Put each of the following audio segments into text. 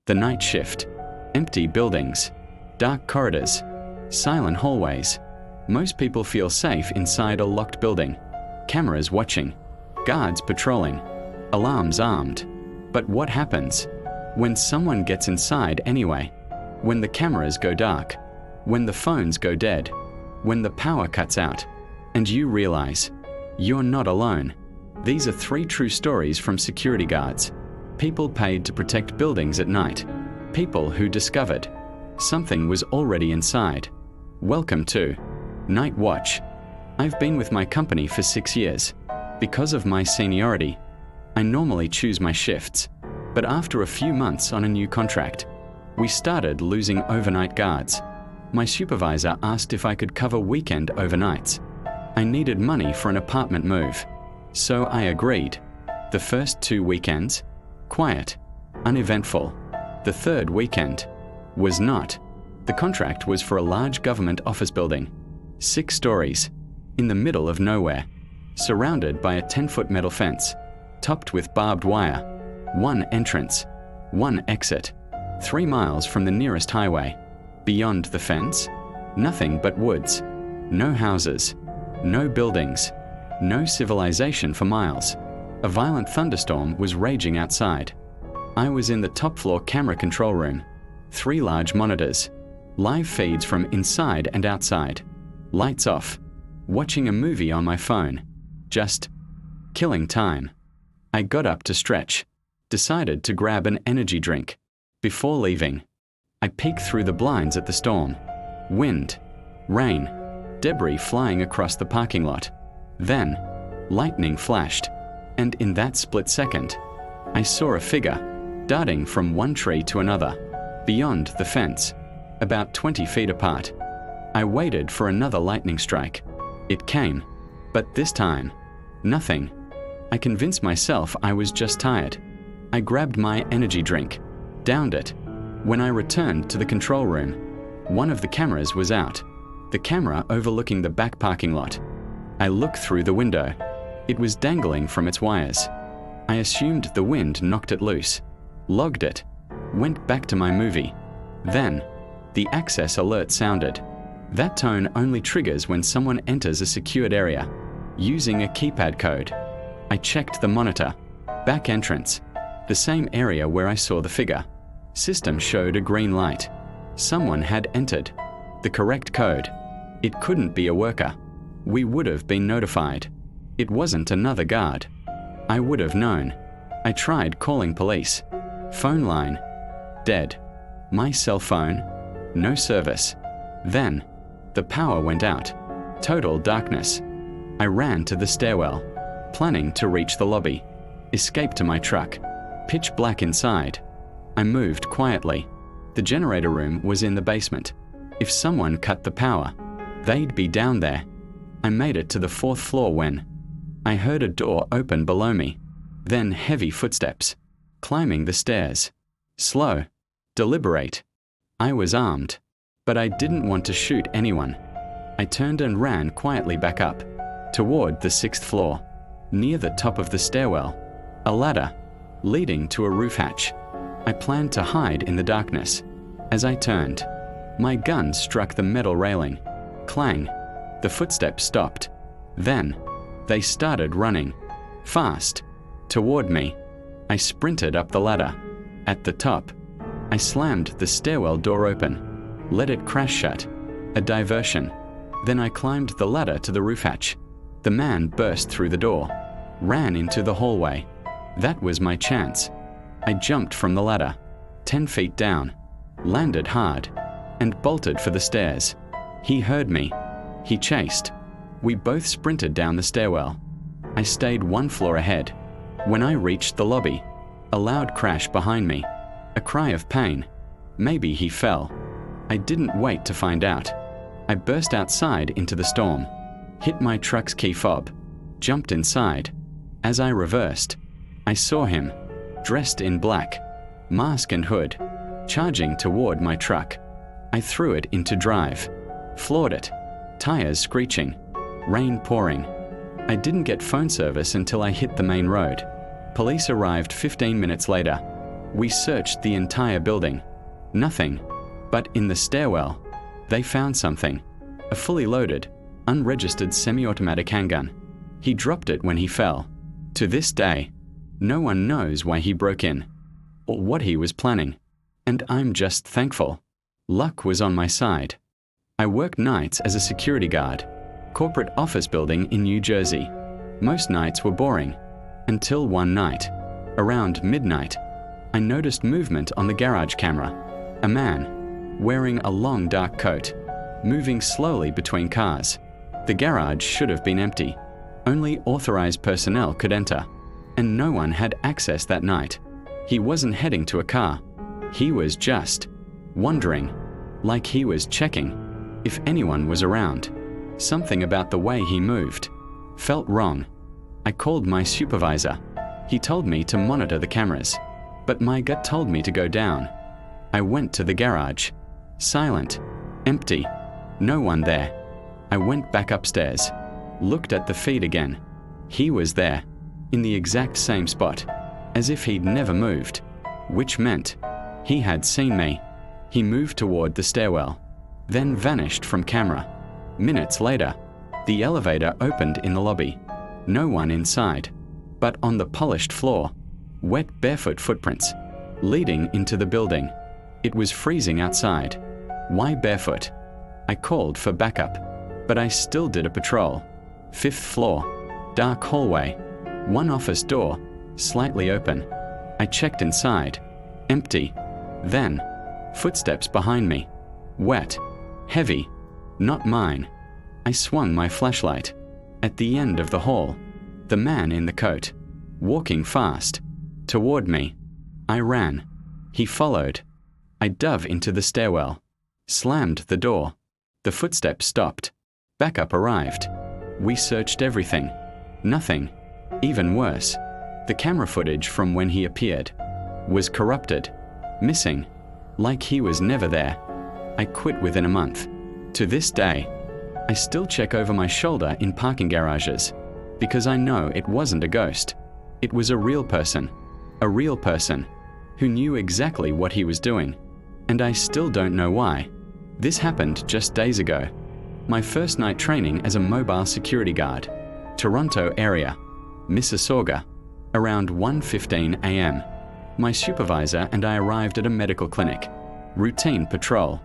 The night shift. Empty buildings. Dark corridors. Silent hallways. Most people feel safe inside a locked building. Cameras watching. Guards patrolling. Alarms armed. But what happens when someone gets inside anyway? When the cameras go dark? When the phones go dead? When the power cuts out? And you realize you're not alone. These are 3 true stories from security guards. People paid to protect buildings at night. People who discovered something was already inside. Welcome to Night Watch. I've been with my company for 6 years. Because of my seniority, I normally choose my shifts. But after a few months on a new contract, we started losing overnight guards. My supervisor asked if I could cover weekend overnights. I needed money for an apartment move, so I agreed. The first 2 weekends, quiet, uneventful. The third weekend was not. The contract was for a large government office building, 6 stories, in the middle of nowhere, surrounded by a 10-foot metal fence, topped with barbed wire, 1 entrance, 1 exit, 3 miles from the nearest highway. Beyond the fence, nothing but woods, no houses, no buildings, no civilization for miles. A violent thunderstorm was raging outside. I was in the top floor camera control room. 3 large monitors, live feeds from inside and outside, lights off, watching a movie on my phone, just killing time. I got up to stretch, decided to grab an energy drink. Before leaving, I peeked through the blinds at the storm. Wind, rain, debris flying across the parking lot. Then, lightning flashed, and in that split second, I saw a figure darting from one tree to another, beyond the fence, about 20 feet apart. I waited for another lightning strike. It came, but this time, nothing. I convinced myself I was just tired. I grabbed my energy drink, downed it. When I returned to the control room, one of the cameras was out, the camera overlooking the back parking lot. I looked through the window. It was dangling from its wires. I assumed the wind knocked it loose, logged it, went back to my movie. Then, the access alert sounded. That tone only triggers when someone enters a secured area, using a keypad code. I checked the monitor. Back entrance, the same area where I saw the figure. System showed a green light. Someone had entered the correct code. It couldn't be a worker. We would have been notified. It wasn't another guard. I would have known. I tried calling police. Phone line, dead. My cell phone, no service. Then, the power went out. Total darkness. I ran to the stairwell, planning to reach the lobby. Escape to my truck. Pitch black inside. I moved quietly. The generator room was in the basement. If someone cut the power, they'd be down there. I made it to the 4th floor when I heard a door open below me, then heavy footsteps, climbing the stairs. Slow, deliberate. I was armed, but I didn't want to shoot anyone. I turned and ran quietly back up, toward the 6th floor. Near the top of the stairwell, a ladder, leading to a roof hatch. I planned to hide in the darkness. As I turned, my gun struck the metal railing. Clang. The footsteps stopped. Then, they started running. Fast. Toward me. I sprinted up the ladder. At the top, I slammed the stairwell door open. Let it crash shut. A diversion. Then I climbed the ladder to the roof hatch. The man burst through the door. Ran into the hallway. That was my chance. I jumped from the ladder, 10 feet down, landed hard, and bolted for the stairs. He heard me. He chased. We both sprinted down the stairwell. I stayed 1 floor ahead. When I reached the lobby, a loud crash behind me, a cry of pain. Maybe he fell. I didn't wait to find out. I burst outside into the storm, hit my truck's key fob, jumped inside. As I reversed, I saw him, dressed in black, mask and hood, charging toward my truck. I threw it into drive, floored it, tires screeching, rain pouring. I didn't get phone service until I hit the main road. Police arrived 15 minutes later. We searched the entire building. Nothing. But in the stairwell, they found something. A fully loaded, unregistered semi-automatic handgun. He dropped it when he fell. To this day, no one knows why he broke in, or what he was planning. And I'm just thankful. Luck was on my side. I worked nights as a security guard, corporate office building in New Jersey. Most nights were boring, until one night, around midnight, I noticed movement on the garage camera. A man, wearing a long dark coat, moving slowly between cars. The garage should have been empty. Only authorized personnel could enter, and no one had access that night. He wasn't heading to a car. He was just wandering, like he was checking if anyone was around. Something about the way he moved felt wrong. I called my supervisor. He told me to monitor the cameras, but my gut told me to go down. I went to the garage. Silent, empty, no one there. I went back upstairs, looked at the feed again. He was there, in the exact same spot, as if he'd never moved, which meant he had seen me. He moved toward the stairwell, then vanished from camera. Minutes later, the elevator opened in the lobby. No one inside, but on the polished floor, wet barefoot footprints, leading into the building. It was freezing outside. Why barefoot? I called for backup, but I still did a patrol. 5th floor, dark hallway, one office door, slightly open. I checked inside, empty. Then, footsteps behind me, wet, heavy, not mine. I swung my flashlight. At the end of the hall, the man in the coat, walking fast, toward me. I ran. He followed. I dove into the stairwell, slammed the door. The footsteps stopped. Backup arrived. We searched everything. Nothing. Even worse, the camera footage from when he appeared was corrupted, missing, like he was never there. I quit within a month. To this day, I still check over my shoulder in parking garages, because I know it wasn't a ghost. It was a real person who knew exactly what he was doing, and I still don't know why. This happened just days ago. My first night training as a mobile security guard, Toronto area, Mississauga, around 1:15 a.m. My supervisor and I arrived at a medical clinic. Routine patrol.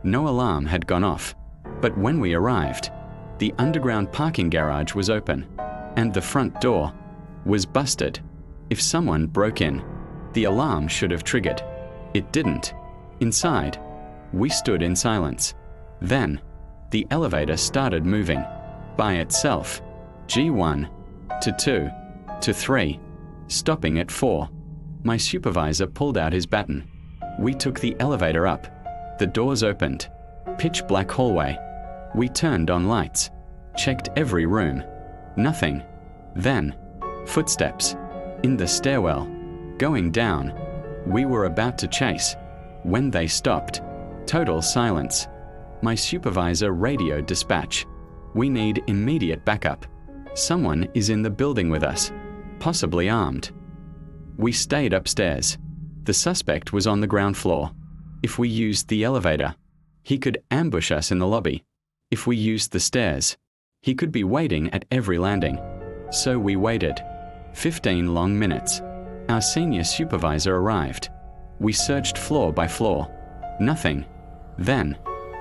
No alarm had gone off, but when we arrived, the underground parking garage was open, and the front door was busted. If someone broke in, the alarm should have triggered. It didn't. Inside, we stood in silence. Then, the elevator started moving by itself. G1 to 2 to 3, stopping at 4. My supervisor pulled out his baton. We took the elevator up. The doors opened. Pitch black hallway. We turned on lights, checked every room. Nothing. Then, footsteps. In the stairwell. Going down. We were about to chase. When they stopped. Total silence. My supervisor radioed dispatch. We need immediate backup. Someone is in the building with us, possibly armed. We stayed upstairs. The suspect was on the ground floor. If we used the elevator, he could ambush us in the lobby. If we used the stairs, he could be waiting at every landing. So we waited. 15 long minutes. Our senior supervisor arrived. We searched floor by floor. Nothing. Then,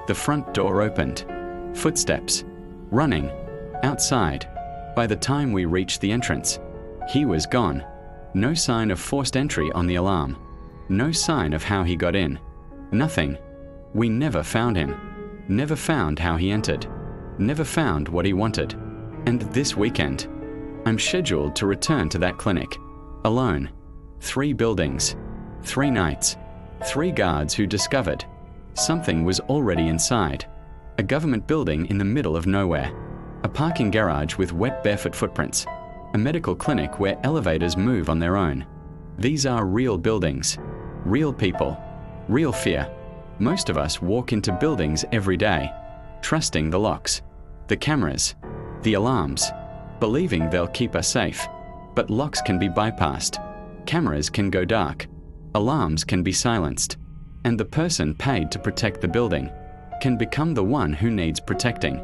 the front door opened. Footsteps. Running. Outside. By the time we reached the entrance, he was gone. No sign of forced entry on the alarm. No sign of how he got in. Nothing. We never found him. Never found how he entered. Never found what he wanted. And this weekend, I'm scheduled to return to that clinic. Alone. 3 buildings. 3 nights. 3 guards who discovered something was already inside. A government building in the middle of nowhere. A parking garage with wet barefoot footprints. A medical clinic where elevators move on their own. These are real buildings. Real people. Real fear. Most of us walk into buildings every day, trusting the locks, the cameras, the alarms, believing they'll keep us safe. But locks can be bypassed. Cameras can go dark. Alarms can be silenced, and the person paid to protect the building can become the one who needs protecting.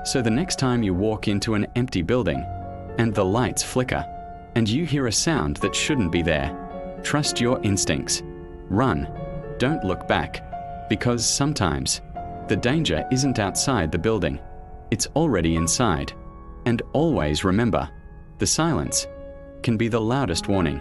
So the next time you walk into an empty building and the lights flicker and you hear a sound that shouldn't be there, trust your instincts. Run. Don't look back, because sometimes the danger isn't outside the building. It's already inside. And always remember, the silence can be the loudest warning.